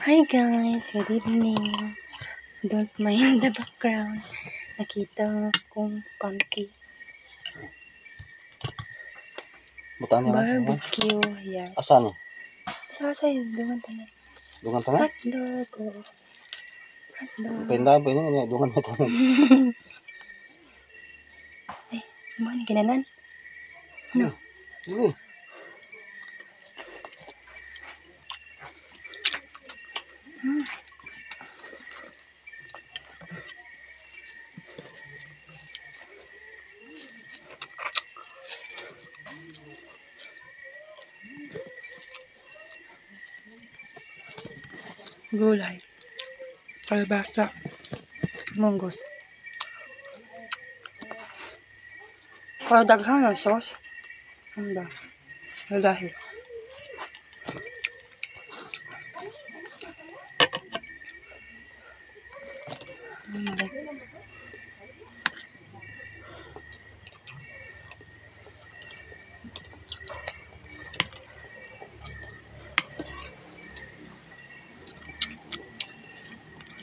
Hi guys, good evening. Don't mind the background. Nakita kong pumpkin. Butaan niya Barbecue, yes. Asan? Sasay, dungan tanan. Dungan tanan? Hotdog, oh. Hotdog. Pinda ba niya dungan tanan? Ay, man ginanan. No. Gulay. Kalbasa. Munggos. Para daghan ang sauce. Ano ba? Dahil.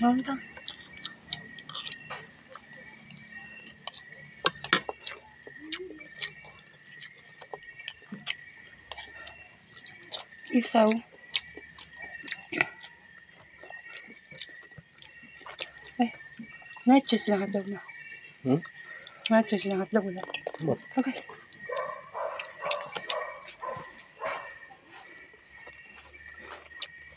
Ano ito? Isaw. Ay, nachos lang hotdog na. Nachos lang hotdog na. Okay.